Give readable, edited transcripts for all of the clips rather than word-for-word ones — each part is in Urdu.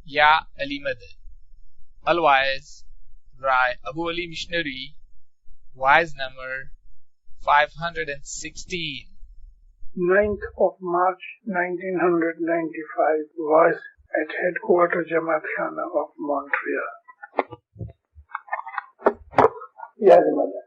Ya Ali Madad. Otherwise, Rai Abu Ali Missionary, wise number 516. 9th of March 1995 was at headquarters Jamaat Khana of Montreal. Ya Ali Madad.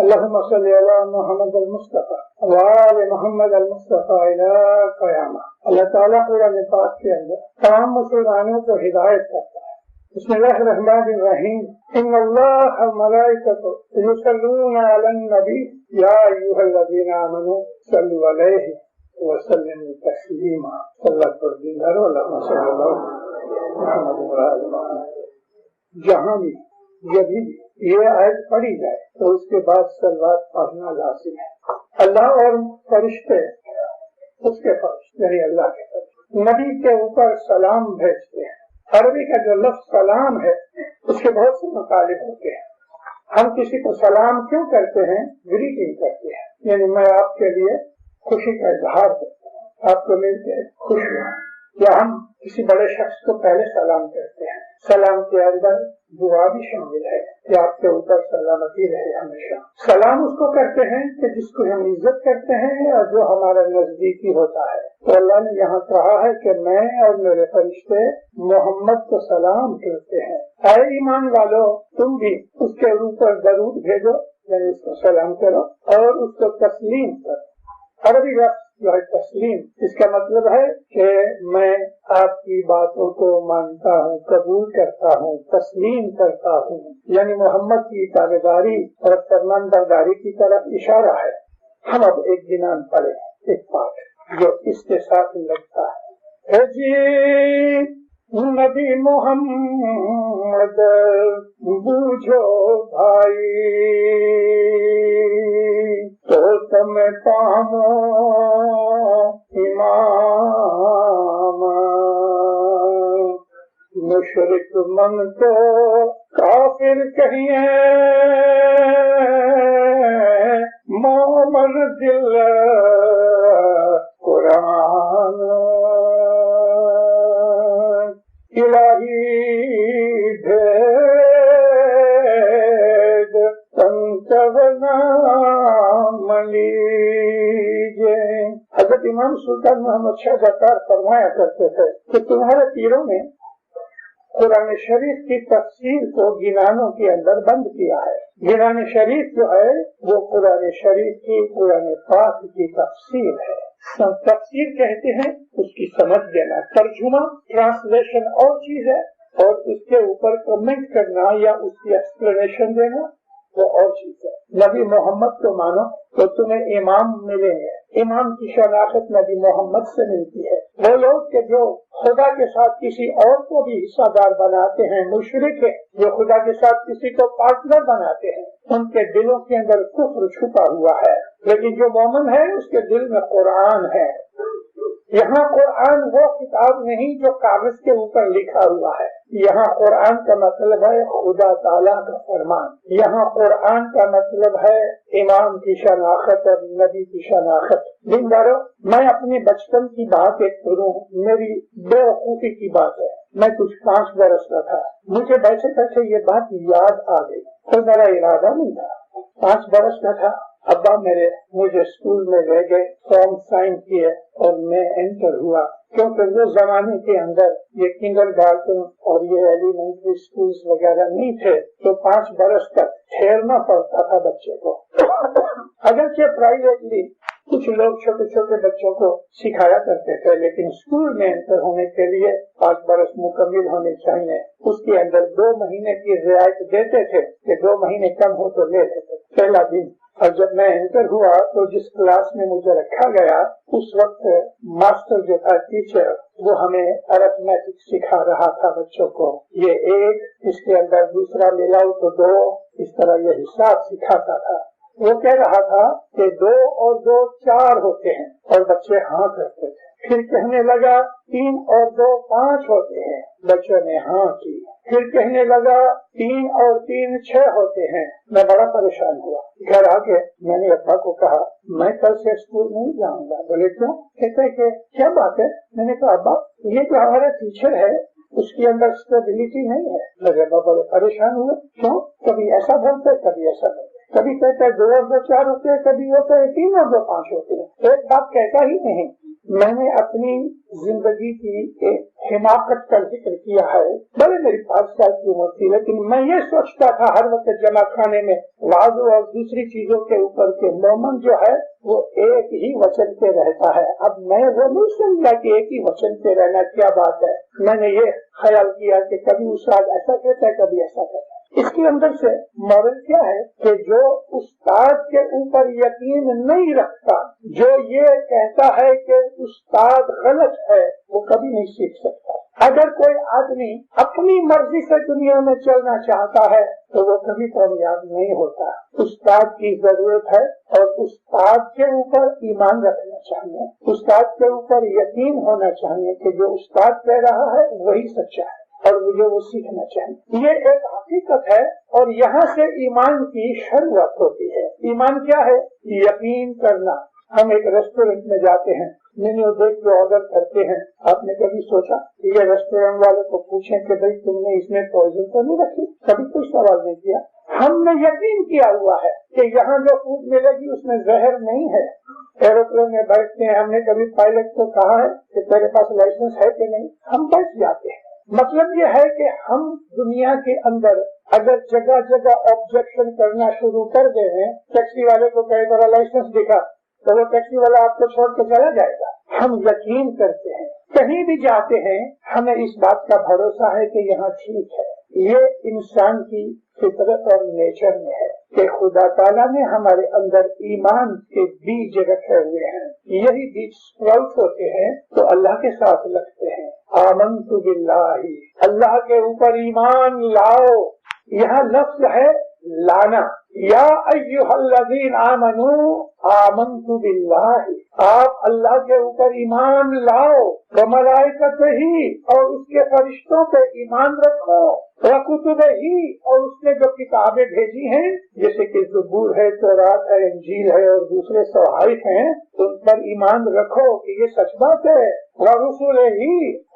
اللهم صل على محمد المصطفى وآل محمد المصطفى إلى قیامہ. اللہ تعالیٰ قرآن پاک کے اندر تمام مسلمانوں کو ہدایت کرتا ہے. بسم اللہ الرحمن الرحیم. ان اللہ وملائکته یصلون علی النبی یا ایھا الذین آمنوا صلوا علیہ وسلموا تسلیما. اللہ پر دیندارو اللہم صل علی محمد وآل محمد. جہاں بھی جب بھی یہ آیت پڑھی جائے تو اس کے بعد صلوات پڑھنا لازم ہے. اللہ اور فرشتے اس کے فرشتے یعنی اللہ کے فرشتے نبی کے اوپر سلام بھیجتے ہیں. عربی کا جو لفظ سلام ہے اس کے بہت سے مطالب ہوتے ہیں. ہم کسی کو سلام کیوں کرتے ہیں؟ گریٹنگ کرتے ہیں، یعنی میں آپ کے لیے خوشی کا اظہار کرتا ہوں، آپ کو مل کے خوش ہوں. یا ہم کسی بڑے شخص کو پہلے سلام کرتے ہیں. سلام کے اندر دعا بھی شامل ہے کہ آپ کے اوپر سلامتی رہے ہمیشہ. سلام اس کو کرتے ہیں کہ جس کو ہم عزت کرتے ہیں اور جو ہمارا نزدیکی ہوتا ہے. تو اللہ نے یہاں کہا ہے کہ میں اور میرے فرشتے محمد کو سلام کرتے ہیں. اے ایمان والو، تم بھی اس کے اوپر درود بھیجو، یعنی اس کو سلام کرو اور اس کو تسلیم کرو. عربی لفظ جو ہے تسلیم، اس کا مطلب ہے کہ میں آپ کی باتوں کو مانتا ہوں، قبول کرتا ہوں، تسلیم کرتا ہوں. یعنی محمد کی تابعداری اور فرمان برداری کی طرف اشارہ ہے. ہم اب ایک جنان پڑھیں، ایک پاٹ جو اس کے ساتھ لگتا ہے. جی نبی محمد بوجھو بھائی تو تم پامو امام. مشرک من تو کافر کہیے، مومن دل قرآن. الہی بھید تنتظام لیجے. حضرت امام سلطان محمد شاہ زکار فرمایا کرتے تھے کہ تمہارے پیروں نے قرآن شریف کی تفسیر کو گنانوں کے اندر بند کیا ہے. گنان شریف جو ہے وہ قرآن شریف کی، قرآن پاک کی تفسیر ہے. تفسیر کہتے ہیں اس کی سمجھ دینا. ترجمہ ٹرانسلیشن اور چیز ہے، اور اس کے اوپر کمنٹ کرنا یا اس کی ایکسپلینیشن دینا وہ اور چیز ہے. نبی محمد کو مانو تو تمہیں امام ملیں گے. امام کی شناخت نبی محمد سے ملتی ہے. وہ لوگ کہ جو خدا کے ساتھ کسی اور کو بھی حصہ دار بناتے ہیں، مشرک ہے، جو خدا کے ساتھ کسی کو پارٹنر بناتے ہیں، ان کے دلوں کے اندر کفر چھپا ہوا ہے. لیکن جو مومن ہے اس کے دل میں قرآن ہے. یہاں قرآن وہ کتاب نہیں جو کاغذ کے اوپر لکھا ہوا ہے. یہاں قرآن کا مطلب ہے خدا تعالیٰ کا فرمان. یہاں قرآن کا مطلب ہے امام کی شناخت اور نبی کی شناخت. دیندارو، میں اپنی بچپن کی بات ایک کروں. میری بے وقوفی کی بات ہے. میں کچھ 5 برس کا تھا. مجھے بیٹھے بیٹھے یہ بات یاد آ گئی. تو میرا ارادہ نہیں تھا. 5 برس کا تھا. ابا میرے مجھے اسکول میں لے گئے، فارم سائن کیے اور میں انٹر ہوا. کیونکہ وہ زمانے کے اندر یہ کنڈر گارڈن اور یہ ایلیمنٹری اسکولس وغیرہ نہیں تھے، تو 5 برس تک ٹھہرنا پڑتا تھا بچے کو. اگرچہ پرائیویٹلی کچھ لوگ چھوٹے چھوٹے بچوں کو سکھایا کرتے تھے، لیکن اسکول میں انٹر ہونے کے لیے 5 برس مکمل ہونے چاہیے. اس کے اندر 2 مہینے کی رعایت دیتے تھے کہ 2 مہینے کم ہو تو لے لیتے. پہلا دن اور جب میں انٹر ہوا تو جس کلاس میں مجھے رکھا گیا اس وقت ماسٹر جو تھا ٹیچر وہ ہمیں ارتھمیٹک سکھا رہا تھا بچوں کو. یہ 1 اس کے اندر دوسرا ملاؤ تو 2، اس طرح یہ حساب سکھاتا تھا. وہ کہہ رہا تھا کہ 2 اور 2 4 ہوتے ہیں اور بچے ہاں کرتے تھے. پھر کہنے لگا 3 اور 2 5 ہوتے ہیں. بچوں نے ہاں کی. پھر کہنے لگا 3 اور 3 6 ہوتے ہیں. میں بڑا پریشان ہوا. گھر آ کے میں نے ابا کو کہا میں کل سے اسکول نہیں جاؤں گا. بولے کیوں؟ کہتے کہ کیا بات ہے؟ میں نے کہا ابا یہ جو ہمارا ٹیچر ہے اس کے اندر اسٹیبلٹی نہیں ہے. میرے ابا بڑے پریشان ہوئے. کیوں؟ کبھی ایسا بولتے کبھی ایسا بولتے. کبھی کہتا ہے 2 اور 2 4 ہوتے ہیں, کبھی ہوتا ہے 3 اور 2 5 ہوتے ہیں. ایک بات کہتا ہی نہیں. میں نے اپنی زندگی کی ایک حماقت کا ذکر کیا ہے. بڑے میری 5 سال کی عمر تھی, لیکن میں یہ سوچتا تھا ہر وقت جمع خانے میں وعظوں اور دوسری چیزوں کے اوپر کہ مومن جو ہے وہ ایک ہی وچن پہ رہتا ہے. اب میں وہ نہیں سمجھا کہ ایک ہی وچن پہ رہنا کیا بات ہے. میں نے یہ خیال کیا کہ کبھی استاد ایسا کہتا ہے کبھی ایسا کہتا ہے. اس کے اندر سے مورل کیا ہے کہ جو استاد کے اوپر یقین نہیں رکھتا, جو یہ کہتا ہے کہ استاد غلط ہے, وہ کبھی نہیں سیکھ سکتا. اگر کوئی آدمی اپنی مرضی سے دنیا میں چلنا چاہتا ہے تو وہ کبھی کامیاب نہیں ہوتا. استاد کی ضرورت ہے اور استاد کے اوپر ایمان رکھنا چاہیے, استاد کے اوپر یقین ہونا چاہیے کہ جو استاد کہہ رہا ہے وہی سچا ہے اور مجھے وہ سیکھنا چاہیے. یہ ایک حقیقت ہے اور یہاں سے ایمان کی شروعات ہوتی ہے. ایمان کیا ہے؟ یقین کرنا. ہم ایک ریسٹورینٹ میں جاتے ہیں, مینیو دیکھ کے آرڈر کرتے ہیں. آپ نے کبھی سوچا یہ ریسٹورینٹ والے کو پوچھیں کہ بھائی تم نے اس میں پوائزن تو نہیں رکھی؟ کبھی کوئی سوال نہیں کیا. ہم نے یقین کیا ہوا ہے کہ یہاں جو فوڈ ملے گی اس میں زہر نہیں ہے. ایروپلین میں بیٹھتے ہیں, ہم نے کبھی پائلٹ کو کہا ہے کہ تیرے پاس لائسنس ہے کہ نہیں؟ ہم بیٹھ جاتے ہیں. مطلب یہ ہے کہ ہم دنیا کے اندر اگر جگہ جگہ آبجیکشن کرنا شروع کر دیں, ٹیکسی والے کو کہے ذرا لائسنس دکھا, تو وہ ٹیکسی والا آپ کو چھوڑ کے چلا جائے گا. ہم یقین کرتے ہیں, کہیں بھی جاتے ہیں ہمیں اس بات کا بھروسہ ہے کہ یہاں ٹھیک ہے. یہ انسان کی فطرت اور نیچر میں ہے کہ خدا تعالیٰ نے ہمارے اندر ایمان کے بیج رکھے ہوئے ہیں. یہی بیج اسپراؤٹ ہوتے ہیں تو اللہ کے ساتھ لگتے ہیں. آمنت باللہ, اللہ کے اوپر ایمان لاؤ. یہاں لفظ ہے لانا. یا ایھا الذین آمنوا آمنت باللہ, آپ اللہ کے اوپر ایمان لاؤ. وملائکتہ, اور اس کے فرشتوں پہ ایمان رکھو. وکتبہ, اور اس نے جو کتابیں بھیجی ہیں جیسے کہ زبور ہے, تورات ہے, انجیل ہے اور دوسرے صحائف ہیں, ان پر ایمان رکھو کہ یہ سچ بات ہے. ورسلہ,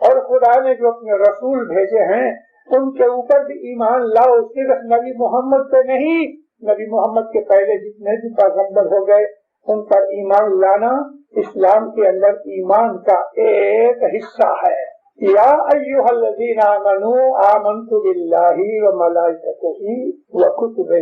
اور خدا نے جو اپنے رسول بھیجے ہیں ان کے اوپر بھی ایمان لاؤ. صرف نبی محمد پہ نہیں, نبی محمد کے پہلے جتنے بھی پیغمبر ہو گئے ان پر ایمان لانا اسلام کے اندر ایمان کا ایک حصہ ہے. یا ایھا الذین آمنوا آمنت باللہ وملائکتہ وکتبہ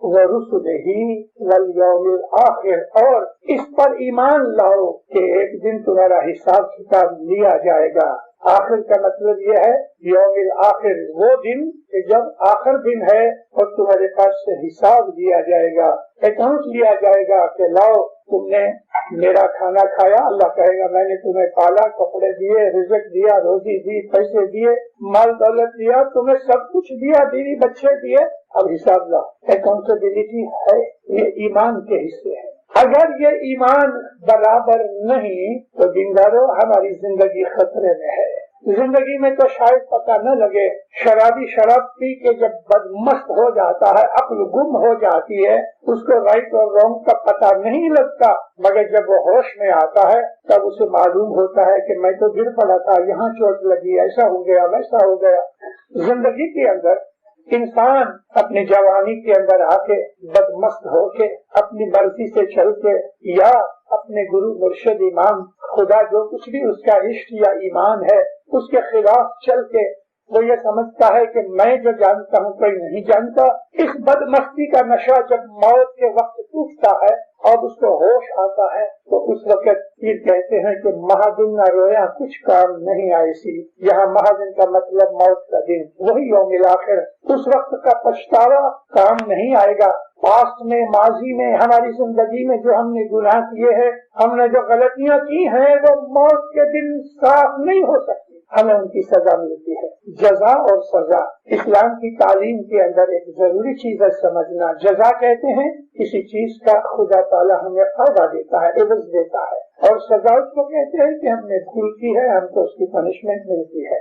ورسلہ والیوم الآخر, اور اس پر ایمان لاؤ کہ ایک دن تمہارا حساب کتاب لیا جائے گا. آخر کا مطلب یہ ہے یوم الآخر, وہ دن کہ جب آخر دن ہے اور تمہارے پاس سے حساب لیا جائے گا, اکاؤنٹ لیا جائے گا کہ لاؤ تم نے میرا کھانا کھایا, اللہ کہے گا میں نے تمہیں پالا, کپڑے دیے, رزق دیا, روزی دی, پیسے دیے, مال دولت دیا, تمہیں سب کچھ دیا, بیوی بچے دیے, اب حساب لاؤ. اکاؤنٹیبلٹی ہے. یہ ایمان کے حصے ہیں. اگر یہ ایمان برابر نہیں تو دینداروں ہماری زندگی خطرے میں ہے. زندگی میں تو شاید پتہ نہ لگے, شرابی شراب پی کے جب بدمست ہو جاتا ہے, عقل گم ہو جاتی ہے, اس کو رائٹ اور رانگ کا پتہ نہیں لگتا, مگر جب وہ ہوش میں آتا ہے تب اسے معلوم ہوتا ہے کہ میں تو گر پڑا تھا, یہاں چوٹ لگی, ایسا ہو گیا, ویسا ہو گیا. زندگی کے اندر انسان اپنی جوانی کے اندر آ کے بدمست ہو کے اپنی مرضی سے چل کے یا اپنے گرو مرشد امام خدا جو کچھ بھی اس کا عشق یا ایمان ہے اس کے خلاف چل کے وہ یہ سمجھتا ہے کہ میں جو جانتا ہوں کوئی نہیں جانتا. اس بدمستی کا نشہ جب موت کے وقت ٹوٹتا ہے اور اس کو ہوش آتا ہے تو اس وقت یہ کہتے ہیں کہ مہادن نہ رویا کچھ کام نہیں آئی سی. یہاں مہادن کا مطلب موت کا دن, وہی یوم الآخر. اس وقت کا پچھتاوا کام نہیں آئے گا. پاسٹ میں, ماضی میں, ہماری زندگی میں جو ہم نے گناہ کیے ہیں, ہم نے جو غلطیاں کی ہیں, وہ موت کے دن صاف نہیں ہو سکتی, ہمیں ان کی سزا ملتی ہے. جزا اور سزا اسلام کی تعلیم کے اندر ایک ضروری چیز ہے سمجھنا. جزا کہتے ہیں کسی چیز کا خدا تعالیٰ ہمیں فائدہ دیتا ہے, عوض دیتا ہے, اور سزا اس کو کہتے ہیں کہ ہم نے بھول کی ہے, ہم کو اس کی پنشمنٹ ملتی ہے.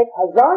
1000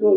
2,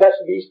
10-20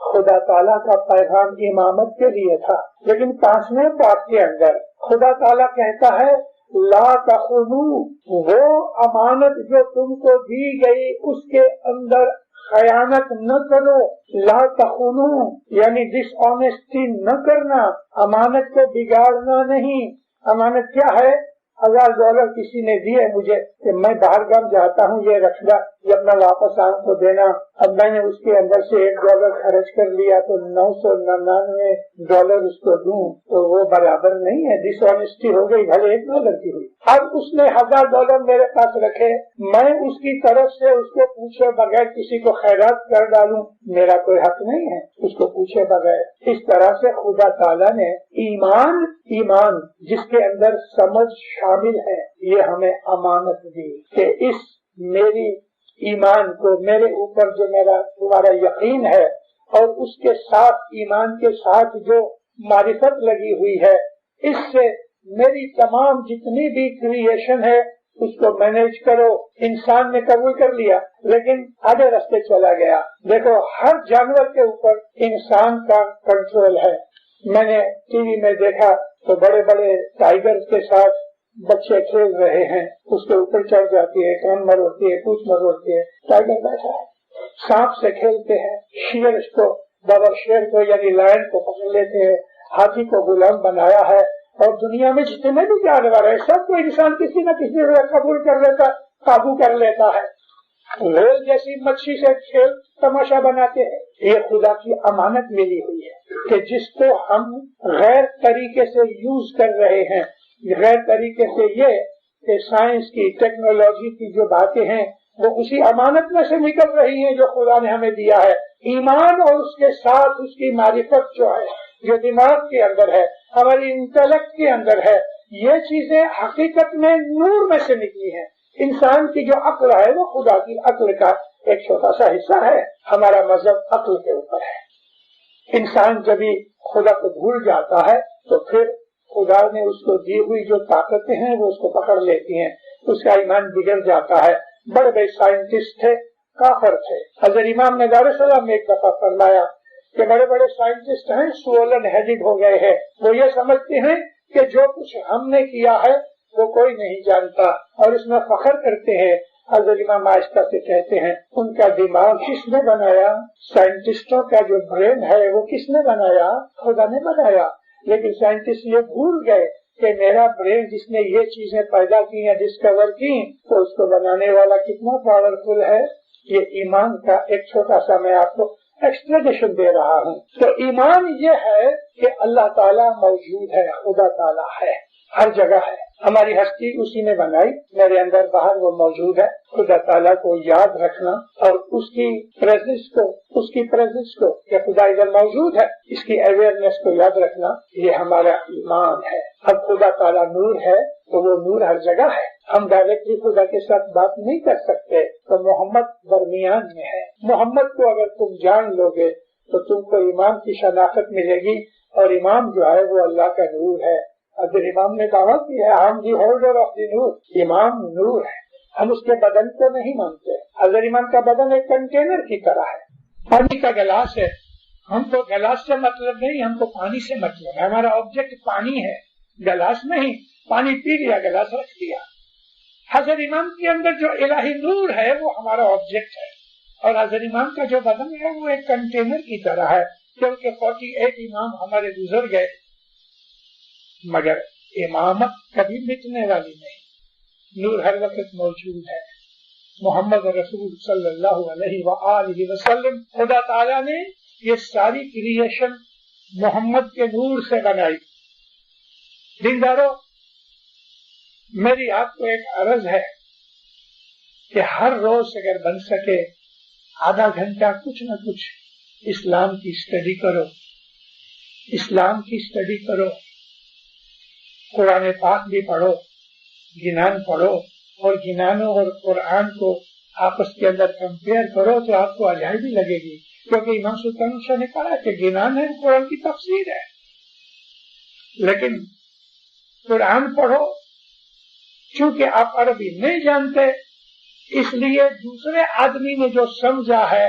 خدا تعالیٰ کا پیغام امامت کے لیے تھا، لیکن 5ویں پارٹ کے اندر خدا تعالیٰ کہتا ہے لا تخونو، وہ امانت جو تم کو دی گئی اس کے اندر خیانت نہ کرو. لا تخونو یعنی ڈس آنےسٹی نہ کرنا، امانت کو بگاڑنا نہیں. امانت کیا ہے؟ $1000 کسی نے دیے مجھے کہ میں باہر گام جاتا ہوں، یہ رکھنا، جب میں واپس آؤں تو دینا. اب میں نے اس کے اندر سے $1 خرچ کر لیا تو $999 اس کو دوں تو وہ برابر نہیں ہے، ڈس آنےسٹی ہو گئی، بھلے $1 کی ہوئی. اب اس نے $1000 میرے پاس رکھے، میں اس کی طرف سے اس کو پوچھے بغیر کسی کو خیرات کر ڈالوں، میرا کوئی حق نہیں ہے اس کو پوچھے بغیر. اس طرح سے خدا تعالیٰ نے ایمان جس کے اندر سمجھ شامل ہے یہ ہمیں امانت دی کہ اس میری ایمان کو میرے اوپر جو تمہارا یقین ہے اور اس کے ساتھ ایمان کے ساتھ جو معرفت لگی ہوئی ہے، اس سے میری تمام جتنی بھی کریشن ہے اس کو مینیج کرو. انسان نے قبول کر لیا لیکن آدھے راستے چلا گیا. دیکھو ہر جانور کے اوپر انسان کا کنٹرول ہے. میں نے ٹی وی میں دیکھا تو بڑے بڑے ٹائیگر کے ساتھ بچے کھیل رہے ہیں، اس کے اوپر چڑھ جاتی ہے، کان مروڑتی ہے، پوچھ مروڑتی ہے، ٹائیگر بیٹھا ہے. سانپ سے کھیلتے ہیں، شیر کو یعنی لائن کو پکڑ لیتے ہیں، ہاتھی کو غلام بنایا ہے. اور دنیا میں جتنے بھی جانور ہیں سب کو انسان کسی نہ کسی طرح قبول کر لیتا، قابو کر لیتا ہے. ریل جیسی مچھلی سے کھیل تماشا بناتے ہیں. یہ خدا کی امانت ملی ہوئی ہے کہ جس کو ہم غیر طریقے سے یوز کر رہے ہیں، غیر طریقے سے یہ کہ سائنس کی ٹیکنالوجی کی جو باتیں ہیں وہ اسی امانت میں سے نکل رہی ہیں جو خدا نے ہمیں دیا ہے. ایمان اور اس کے ساتھ اس کی معرفت جو ہے، جو دماغ کے اندر ہے، ہماری انٹلیکٹ کے اندر ہے، یہ چیزیں حقیقت میں نور میں سے نکلی ہیں. انسان کی جو عقل ہے وہ خدا کی عقل کا ایک چھوٹا سا حصہ ہے. ہمارا مذہب عقل کے اوپر ہے. انسان جب خدا کو بھول جاتا ہے تو پھر خدا نے اس کو دی ہوئی جو طاقتیں ہیں وہ اس کو پکڑ لیتی ہیں، اس کا ایمان بگڑ جاتا ہے. بڑے بڑے سائنٹسٹ تھے، کافر تھے. حضرت امام نے دار السلام میں ایک دفعہ فرمایا کہ بڑے بڑے سائنٹسٹ ہیں سولن ہیڈڈ ہو گئے ہیں، وہ یہ سمجھتے ہیں کہ جو کچھ ہم نے کیا ہے وہ کوئی نہیں جانتا اور اس میں فخر کرتے ہیں. حضرت امام آہستہ سے کہتے ہیں ان کا دماغ کس نے بنایا؟ سائنٹسٹوں کا جو برین ہے وہ کس نے بنایا؟ خدا نے بنایا. لیکن سائنٹسٹ یہ بھول گئے کہ میرا برین جس نے یہ چیزیں پیدا کی ہیں، ڈسکور کی، تو اس کو بنانے والا کتنا پاورفل ہے. یہ ایمان کا ایک چھوٹا سا میں آپ کو ایکسپلینیشن دے رہا ہوں. تو ایمان یہ ہے کہ اللہ تعالیٰ موجود ہے، خدا تعالیٰ ہے، ہر جگہ ہے. ہماری ہستی اسی نے بنائی، میرے اندر باہر وہ موجود ہے. خدا تعالیٰ کو یاد رکھنا اور اس کی پریزنس کو کہ خدا ادھر موجود ہے، اس کی اویئرنیس کو یاد رکھنا، یہ ہمارا ایمان ہے. اب خدا تعالیٰ نور ہے تو وہ نور ہر جگہ ہے. ہم ڈائریکٹلی خدا کے ساتھ بات نہیں کر سکتے تو محمد درمیان میں ہے. محمد کو اگر تم جان لو گے تو تم کو ایمان کی شناخت ملے گی اور ایمان جو ہے وہ اللہ کا نور ہے. حضرت امام نے دعویٰ کی ہے ہم دی ہولڈر آف دی نور، امام نور ہے. ہم اس کے بدن کو نہیں مانتے. حضرت امام کا بدن ایک کنٹینر کی طرح ہے، پانی کا گلاس ہے. ہم کو گلاس سے مطلب نہیں، ہم کو پانی سے مطلب ہے. ہمارا آبجیکٹ پانی ہے، گلاس نہیں. پانی پی لیا، گلاس رکھ دیا. حضرت امام کے اندر جو الہی نور ہے وہ ہمارا آبجیکٹ ہے اور حضرت امام کا جو بدن ہے وہ ایک کنٹینر کی طرح ہے. کیونکہ 48 امام ہمارے گزر گئے مگر امامت کبھی مٹنے والی نہیں. نور ہر وقت موجود ہے. محمد رسول صلی اللہ علیہ وآلہ وسلم، خدا تعالیٰ نے یہ ساری کریشن محمد کے نور سے بنائی. دیندارو، میری آپ کو ایک عرض ہے کہ ہر روز اگر بن سکے آدھا گھنٹہ کچھ نہ کچھ اسلام کی اسٹڈی کرو. اسلام کی اسٹڈی کرو، قرآن پاک بھی پڑھو، گنان پڑھو اور گنانوں اور قرآن کو آپس کے اندر کمپیئر کرو تو آپ کو عجائبی لگے گی. کیونکہ امام سلطان شاہ نے کہا کہ گنان ہے قرآن کی تفسیر ہے. لیکن قرآن پڑھو، چونکہ آپ عربی نہیں جانتے اس لیے دوسرے آدمی نے جو سمجھا ہے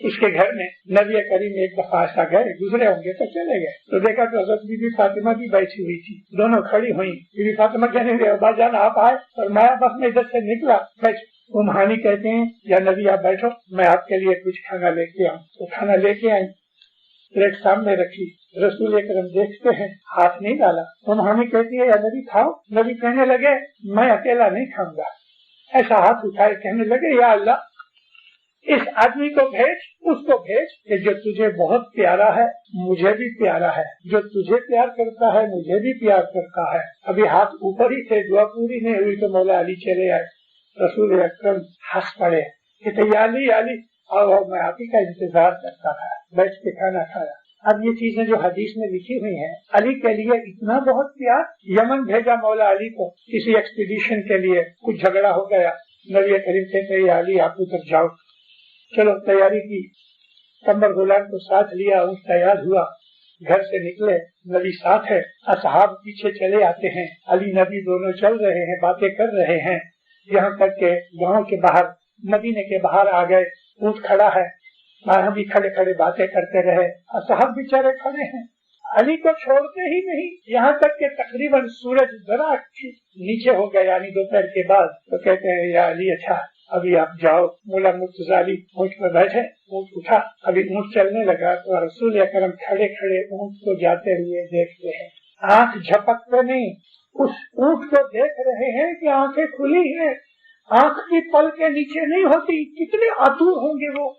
اس کے گھر میں نبی کریم ایک دفعہ ایسا گئے، گزرے ہوں گے تو چلے گئے تو دیکھا تو حضرت بی بی فاطمہ بھی بیٹھی ہوئی تھی، دونوں کھڑی ہوئی۔ بی بی فاطمہ کہنے لگے ابا جان آپ آئے، اور میں بس میں ادھر سے نکلا بیٹھ۔ امہانی کہتے ہیں یا نبی آپ بیٹھو، میں آپ کے لیے کچھ کھانا لے کے آؤں۔ تو کھانا لے کے آئی، پلیٹ سامنے رکھی، رسول اکرم دیکھتے ہیں ہاتھ نہیں ڈالا۔ امہانی کہتی ہے یا نبی کھاؤ، نبی کہنے لگے میں اکیلا نہیں کھاؤں گا، ایسا ہاتھ اٹھائے کہنے لگے یا اللہ اس آدمی کو بھیج، اس کو بھیج کہ جو تجھے بہت پیارا ہے مجھے بھی پیارا ہے، جو تجھے پیار کرتا ہے مجھے بھی پیار کرتا ہے۔ ابھی ہاتھ اوپر ہی تھے، دعا پوری نہیں ہوئی تو مولا علی چلے آئے۔ رسول اکرم ہنس پڑے کہ یا علی علی آؤ، میں آپ ہی کا انتظار کرتا تھا، بیٹھ کے کھانا کھایا۔ اب یہ چیزیں جو حدیث میں لکھی ہوئی ہیں، علی کے لیے اتنا بہت پیار، یمن بھیجا مولا علی کو کسی ایکسپیڈیشن کے لیے، کچھ جھگڑا ہو گیا، نبی کریم کہتے یا علی آپ ادھر جاؤ، چلو تیاری کی، کمر غلام کو ساتھ لیا، اونٹ تیار ہوا، گھر سے نکلے، نبی ساتھ ہے، اصحاب پیچھے چلے آتے ہیں، علی نبی دونوں چل رہے ہیں، باتیں کر رہے ہیں، یہاں تک کہ گاؤں کے باہر، مدینے کے باہر آ گئے، اونٹ کھڑا ہے، وہاں بھی کھڑے کھڑے باتیں کرتے رہے، اصحاب بیچارے کھڑے ہیں، علی کو چھوڑتے ہی نہیں، یہاں تک کہ تقریباً سورج ذرا نیچے ہو گیا، یعنی دوپہر کے بعد، تو کہتے ہیں یا علی اچھا ابھی آپ جاؤ۔ مولا مرتضی اونٹ پر بیٹھے، اونٹ اٹھا، ابھی اونٹ چلنے لگا تو رسول اکرم کھڑے کھڑے اونٹ کو جاتے ہوئے دیکھتے ہیں، آنکھ جھپکتے نہیں، اس اونٹ کو دیکھ رہے ہیں کہ آنکھیں کھلی ہیں، آنکھ کی پل کے نیچے نہیں ہوتی، کتنے آتور ہوں گے وہ،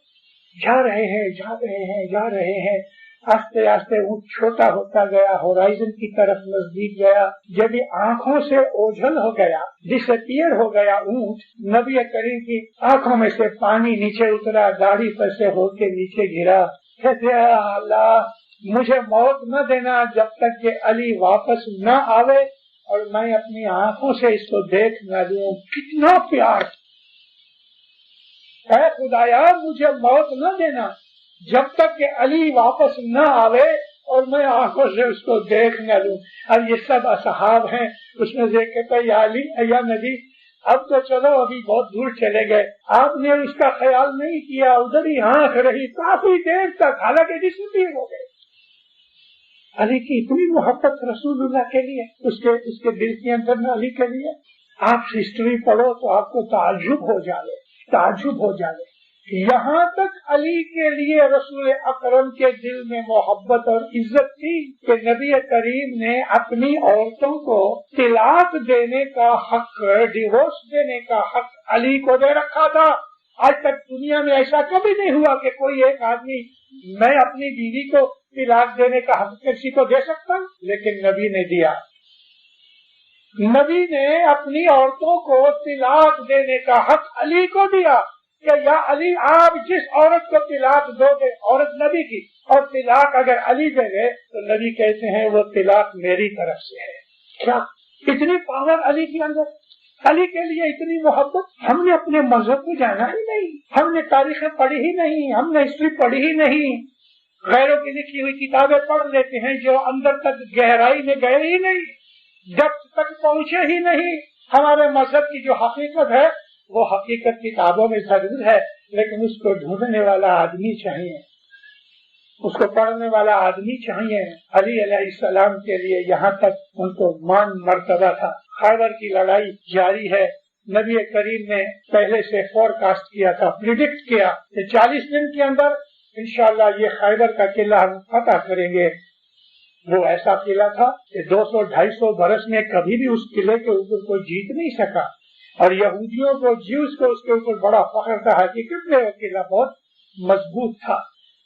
جا رہے ہیں جا رہے ہیں جا رہے ہیں، آہستہ آہستہ اونٹ چھوٹا ہوتا گیا، ہورائزن کی طرف نزدیک گیا، جب یہ آنکھوں سے اوجھل ہو گیا، ڈس اپیئر ہو گیا اونٹ، نبی کریم کی آنکھوں میں سے پانی نیچے اترا، داڑھی پر سے ہو کے نیچے گرا، کہتے ہیں اللہ مجھے موت نہ دینا جب تک کہ علی واپس نہ آوے اور میں اپنی آنکھوں سے اس کو دیکھ نہ لوں۔ کتنا پیار، اے خدایا مجھے موت نہ دینا جب تک کہ علی واپس نہ آوے اور میں آنکھوں سے اس کو دیکھ نہ لوں۔ اب یہ سب اصحاب ہیں، اس میں سے کہتا ہے یا علی یا نبی اب تو چلو ابھی بہت دور چلے گئے، آپ نے اس کا خیال نہیں کیا، ادھر ہی آنکھ رہی کافی دیر تک، حالانکہ ڈسپیئر ہو گئے۔ علی کی اتنی محبت رسول اللہ کے لیے، اس کے دل کے اندر میں علی کے لیے، آپ ہسٹری پڑھو تو آپ کو تعجب ہو جائے، تعجب ہو جائے، یہاں تک علی کے لیے رسول اکرم کے دل میں محبت اور عزت تھی کہ نبی کریم نے اپنی عورتوں کو طلاق دینے کا حق، ڈیورس دینے کا حق علی کو دے رکھا تھا۔ آج تک دنیا میں ایسا کبھی نہیں ہوا کہ کوئی ایک آدمی میں اپنی بیوی کو طلاق دینے کا حق کسی کو دے سکتا، لیکن نبی نے دیا۔ نبی نے اپنی عورتوں کو طلاق دینے کا حق علی کو دیا کہ یا علی آپ جس عورت کو طلاق دو گے، عورت نبی کی، اور طلاق اگر علی دے گے تو نبی کہتے ہیں وہ طلاق میری طرف سے ہے۔ کیا اتنی پاور علی کے اندر، علی کے لیے اتنی محبت۔ ہم نے اپنے مذہب کو جانا ہی نہیں، ہم نے تاریخیں پڑھی ہی نہیں، ہم نے ہسٹری پڑھی ہی نہیں، غیروں کی لکھی ہوئی کتابیں پڑھ لیتے ہیں جو اندر تک گہرائی میں گئے ہی نہیں، ڈیپتھ تک پہنچے ہی نہیں۔ ہمارے مذہب کی جو حقیقت ہے وہ حقیقت کتابوں میں ضرور ہے، لیکن اس کو ڈھونڈنے والا آدمی چاہیے، اس کو پڑھنے والا آدمی چاہیے۔ علی علیہ السلام کے لیے یہاں تک ان کو مان مرتبہ تھا۔ خیبر کی لڑائی جاری ہے، نبی کریم نے پہلے سے فور کاسٹ کیا تھا، پریڈکٹ کیا کہ 40 دن کے اندر انشاءاللہ یہ خیبر کا قلعہ ہم فتح کریں گے۔ وہ ایسا قلعہ تھا کہ 200-250 برس میں کبھی بھی اس قلعے کے اوپر کوئی جیت نہیں سکا، اور یہودیوں کو، جیوز کو اس کے اوپر بڑا فخر تھا۔ حقیقت میں وہ قلعہ بہت مضبوط تھا،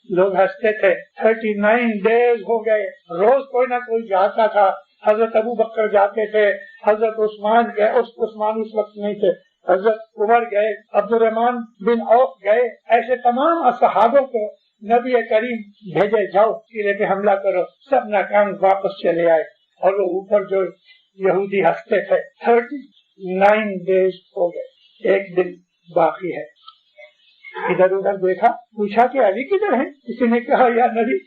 لوگ ہنستے تھے۔ 39 ڈیز ہو گئے، روز کوئی نہ کوئی جاتا تھا، حضرت ابو بکر جاتے تھے، حضرت عثمان گئے، عثمان اس وقت نہیں تھے، حضرت عمر گئے، عبد الرحمن بن عوف گئے، ایسے تمام اصحابوں کو نبی کریم بھیجے جاؤ قلعے پہ حملہ کرو، سب ناکام واپس چلے آئے، اور وہ اوپر جو یہودی ہنستے تھے۔ 39 ڈیز ہو گئے، ایک دن باقی ہے۔ ادھر ادھر دیکھا، پوچھا کہ علی کدھر ہے؟ کسی نے کہا یا نبی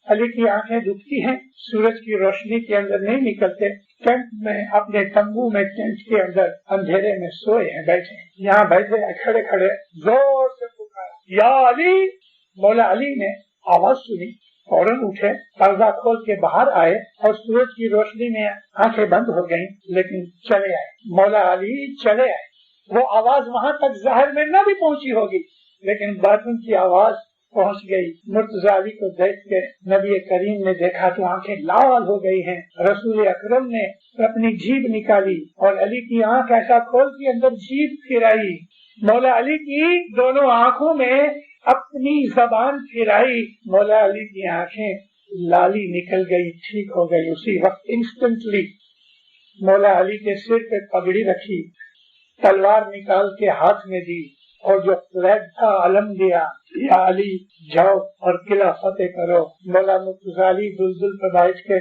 علی کی آنکھیں دکھتی ہیں، سورج کی روشنی کے اندر نہیں نکلتے، ٹینٹ میں، اپنے تمبو میں، ٹینٹ کے اندر اندھیرے میں سوئے ہیں، بیٹھے ہیں، یہاں بیٹھے ہیں، کھڑے کھڑے زور سے پکارا یا علی مولا علی نے آواز سنی، فوراً اٹھے، پردہ کھول کے باہر آئے اور سورج کی روشنی میں آنکھیں بند ہو گئیں، لیکن چلے آئے، مولا علی چلے آئے۔ وہ آواز وہاں تک ظاہر میں نہ بھی پہنچی ہوگی، لیکن باطن کی آواز پہنچ گئی۔ مرتضی علی کو دیکھ کے نبی کریم نے دیکھا تو آنکھیں لال ہو گئی ہیں۔ رسول اکرم نے اپنی جیب نکالی اور علی کی آنکھ ایسا کھول کے اندر جیب پھرائی، مولا علی کی دونوں آنکھوں میں اپنی زبان پھرائی، مولا علی کی آنکھیں لالی نکل گئی، ٹھیک ہو گئی۔ اسی وقت انسٹنٹلی مولا علی کے سر پہ پگڑی رکھی، تلوار نکال کے ہاتھ میں دی اور جو فلیگ تھا علم دیا، یا علی جاؤ اور قلعہ فتح کرو۔ مولا مرتضی علی دلدل پہ بیٹھ کے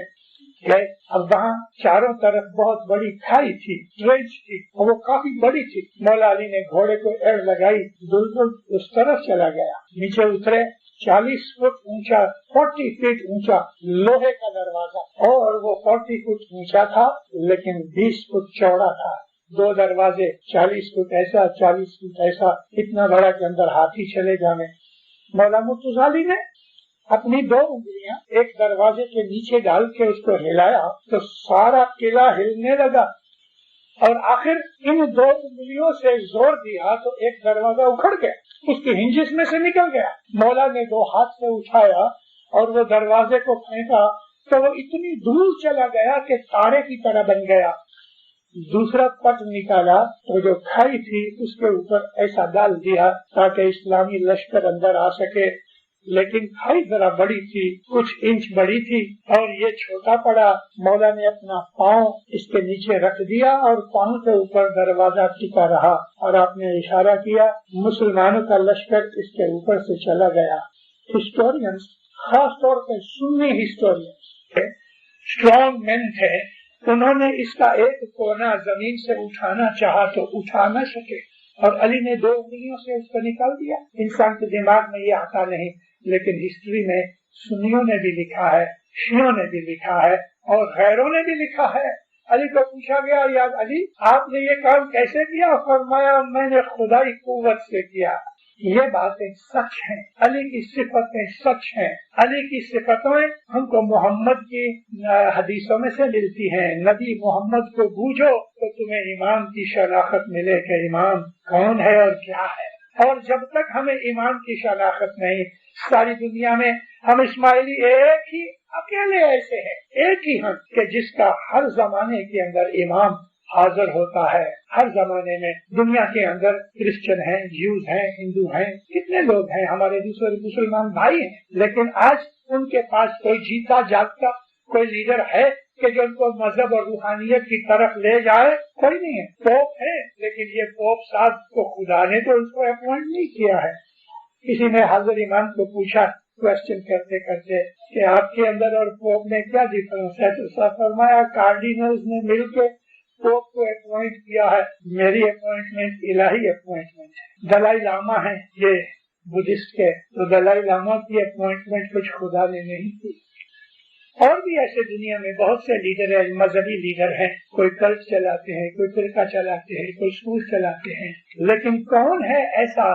گئے۔ اب وہاں چاروں طرف بہت بڑی کھائی تھی، ٹرینچ تھی، اور وہ کافی بڑی تھی۔ مولا علی نے گھوڑے کو ایڑ لگائی، دلدل اس طرف چلا گیا۔ نیچے اترے، 40 فٹ اونچا، 40 فٹ اونچا لوہے کا دروازہ، اور وہ 40 فٹ اونچا تھا لیکن 20 فٹ چوڑا تھا۔ 2 دروازے، 40 فٹ ایسا، 40 فٹ ایسا، اتنا بڑا کے اندر ہاتھی چلے جانے۔ مولا مرتضی علی نے اپنی 2 انگلیاں ایک دروازے کے نیچے ڈال کے اس کو ہلایا تو سارا قلعہ ہلنے لگا، اور آخر ان 2 انگلیوں سے زور دیا تو ایک دروازہ اکھڑ گیا، اس کے ہنجز میں سے نکل گیا۔ مولا نے 2 ہاتھ سے اٹھایا اور وہ دروازے کو پھینکا تو وہ اتنی دور چلا گیا کہ تارے کی طرح بن گیا۔ دوسرا پٹ نکالا تو جو کھائی تھی اس کے اوپر ایسا ڈال دیا تاکہ اسلامی لشکر اندر آ سکے، لیکن کھائی ذرا بڑی تھی، کچھ انچ بڑی تھی اور یہ چھوٹا پڑا۔ مولا نے اپنا پاؤں اس کے نیچے رکھ دیا اور پاؤں کے اوپر دروازہ ٹکا رہا، اور آپ نے اشارہ کیا، مسلمانوں کا لشکر اس کے اوپر سے چلا گیا۔ ہسٹورینز، خاص طور پہ سنی ہسٹورینز اسٹرانگ مین تھے، انہوں نے اس کا ایک کونا زمین سے اٹھانا چاہا تو اٹھا نہ سکے، اور علی نے 2 انگلیوں سے اس کو نکال دیا۔ انسان کے دماغ میں یہ آتا نہیں، لیکن ہسٹری میں سنیوں نے بھی لکھا ہے، شیعوں نے بھی لکھا ہے، اور غیروں نے بھی لکھا ہے۔ علی کو پوچھا گیا، یا علی آپ نے یہ کام کیسے کیا؟ فرمایا میں نے خدائی قوت سے کیا۔ یہ باتیں سچ ہیں، علی کی صفتیں سچ ہیں۔ علی کی صفتیں ہم کو محمد کی حدیثوں میں سے ملتی ہیں۔ نبی محمد کو بوجھو تو تمہیں امام کی شناخت ملے کہ امام کون ہے اور کیا ہے، اور جب تک ہمیں امام کی شناخت نہیں، ساری دنیا میں ہم اسماعیلی ایک ہی اکیلے ایسے ہیں، ایک ہی ہم کہ جس کا ہر زمانے کے اندر امام حاضر ہوتا ہے۔ ہر زمانے میں دنیا کے اندر کرسچن ہیں، جیوز ہیں، ہندو ہیں، کتنے لوگ ہیں، ہمارے دوسرے مسلمان بھائی ہیں، لیکن آج ان کے پاس کوئی جیتا جاگتا کوئی لیڈر ہے کہ جو ان کو مذہب اور روحانیت کی طرف لے جائے؟ کوئی نہیں ہے۔ پوپ ہے، لیکن یہ پوپ صاحب کو خدا نے تو اس کو اپوائنٹ نہیں کیا ہے۔ کسی نے حضرت امام کو پوچھا کوشچن کرتے کرتے کہ آپ کے اندر اور پوپ میں کیا ڈفرنس ہے، تو فرمایا کارڈینلز نے مل کے پوپ کو اپوائنٹ کیا ہے، میری اپوائنٹمنٹ الہی اپوائنٹمنٹ ہے۔ دلائی لاما ہے یہ بدھسٹ کے، تو دلائی لاما کی اپوائنٹمنٹ کچھ خدا نے نہیں کی۔ اور بھی ایسے دنیا میں بہت سے لیڈر ہیں، مذہبی لیڈر ہیں، کوئی کلٹ چلاتے ہیں، کوئی فرقہ چلاتے ہیں، کوئی اسکول چلاتے ہیں، لیکن کون ہے ایسا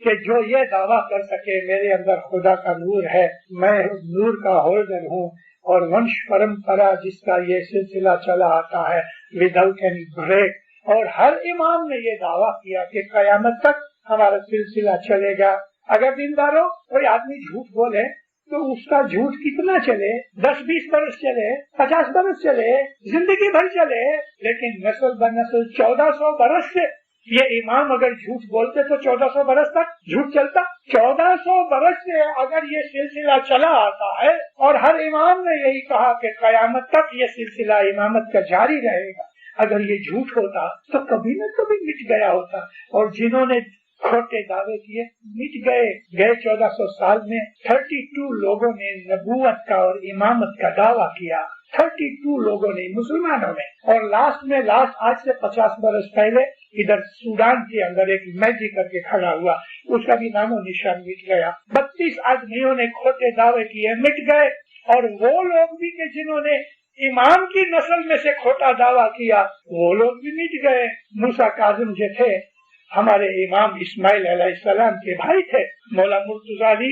کہ جو یہ دعویٰ کر سکے میرے اندر خدا کا نور ہے، میں نور کا ہولڈر ہوں، اور ونش پرمپرا جس کا یہ سلسلہ چلا آتا ہے وداؤٹ اینی بریک، اور ہر امام نے یہ دعویٰ کیا کہ قیامت تک ہمارا سلسلہ چلے گا۔ اگر دینداروں کوئی آدمی جھوٹ بولے تو اس کا جھوٹ کتنا چلے، 10-20 برس چلے، 50 برس چلے، زندگی بھر چلے، لیکن نسل بہ نسل 1400 برس سے یہ امام اگر جھوٹ بولتے تو 1400 برس تک جھوٹ چلتا۔ 1400 برس سے اگر یہ سلسلہ چلا آتا ہے اور ہر امام نے یہی کہا کہ قیامت تک یہ سلسلہ امامت کا جاری رہے گا، اگر یہ جھوٹ ہوتا تو کبھی نہ کبھی مٹ گیا ہوتا، اور جنہوں نے کھوٹے دعوے کیے مٹ گئے۔ 1400 سال میں 32 لوگوں نے نبوت کا اور امامت کا دعویٰ کیا، 32 لوگوں نے مسلمانوں میں، اور لاسٹ آج سے 50 برس پہلے ادھر سوڈان کے اندر ایک مہدی کر کے کھڑا ہوا، اس کا بھی نام و نشان مٹ گیا۔ 32 آدمیوں نے کھوٹے دعوے کیے، مٹ گئے، اور وہ لوگ بھی کہ جنہوں نے امام کی نسل میں سے کھوٹا دعویٰ کیا وہ لوگ بھی مٹ گئے۔ موسیٰ کاظم جو تھے ہمارے امام اسماعیل علیہ السلام کے بھائی تھے، مولا مرتضی علی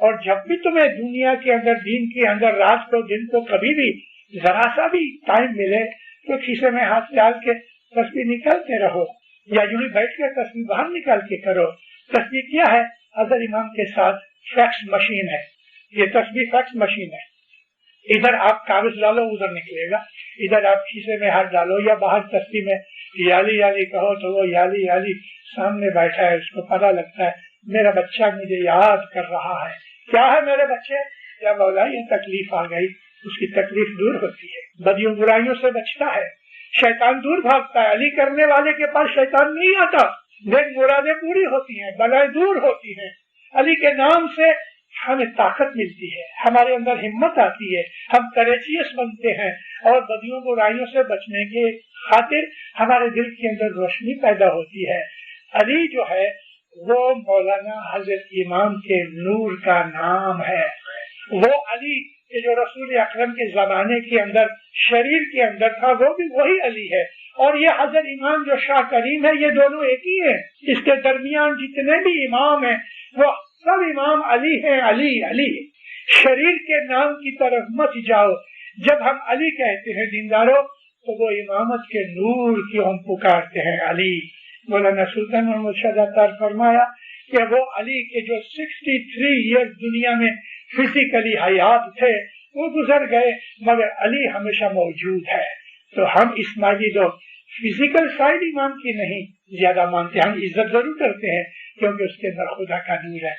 اور جب بھی تمہیں دنیا کے اندر دین کے اندر رات کو دن کو کبھی بھی ذرا سا بھی ٹائم ملے تو کھیسے میں ہاتھ ڈال کے تسبیح نکالتے رہو یا یوں ہی بیٹھ کے تسبیح باہر نکال کے کرو. تسبیح کیا ہے؟ حضرت امام کے ساتھ فیکس مشین ہے. یہ تسبیح فیکس مشین ہے. ادھر آپ کاغذ ڈالو ادھر نکلے گا, ادھر آپ کھیسے میں ہاتھ ڈالو یا باہر تسبیح میں یالی یالی کہو تو وہ یالی یالی سامنے بیٹھا ہے, اس کو پتا لگتا ہے میرا بچہ مجھے یاد کر رہا ہے. کیا ہے میرے بچے؟ یا مولا یہ تکلیف آ گئی, اس کی تکلیف دور ہوتی ہے, بدیوں برائیوں سے بچتا ہے, شیطان دور بھاگتا ہے. علی کرنے والے کے پاس شیطان نہیں آتا, نیک مرادیں پوری ہوتی ہیں, بلائیں دور ہوتی ہیں. علی کے نام سے ہمیں طاقت ملتی ہے, ہمارے اندر ہمت آتی ہے, ہم کریجیس بنتے ہیں اور بدیوں برائیوں سے بچنے کے خاطر ہمارے دل کے اندر روشنی پیدا ہوتی ہے. علی جو ہے وہ مولانا حضرت امام کے نور کا نام ہے. وہ علی کہ جو رسول اکرم کے زمانے کے اندر شریر کے اندر تھا وہ بھی وہی علی ہے, اور یہ حضرت امام جو شاہ کریم ہے یہ دونوں ایک ہی ہیں. اس کے درمیان جتنے بھی امام ہیں وہ سب امام علی ہیں. علی علی شریر کے نام کی طرف مت جاؤ. جب ہم علی کہتے ہیں دینداروں تو وہ امامت کے نور کی ہم پکارتے ہیں علی. مولانا سلطان محمد شاہ اتار فرمایا کہ وہ علی کے جو 63 ایئر دنیا میں فزیکلی حیات تھے وہ گزر گئے, مگر علی ہمیشہ موجود ہے. تو ہم اسماعیلی لوگ فزیکل سائڈ امام کی نہیں زیادہ مانتے, ہم عزت ضرور کرتے ہیں کیونکہ اس کے اندر خدا کا نور ہے,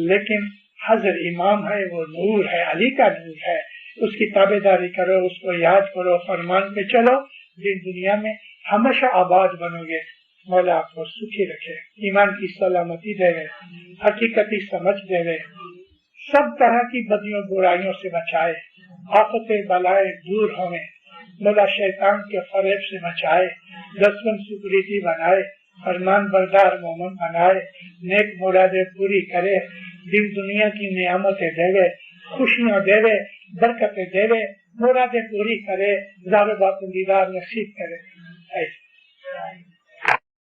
لیکن حضرت امام ہے وہ نور ہے, علی کا نور ہے. اس کی تابع داری کرو, اس کو یاد کرو, فرمان پہ چلو, دین دنیا میں ہمیشہ آباد بنو گے. مولا آپ کو سکھی رکھے, ایمان کی سلامتی دے رہے, حقیقتی سمجھ دے رہے, سب طرح کی بدیوں برائیوں سے بچائے, آفت بلائے دور ہوئے, مولا شیطان کے فریب سے بچائے, دشمن سپریتی بنائے, فرمان بردار مومن بنائے, نیک مرادیں پوری کرے, دن دنیا کی نعمتیں دے, خوشیاں دے, برکتیں دے, مرادیں پوری کرے, زار و باطن دیدار نصیب کرے.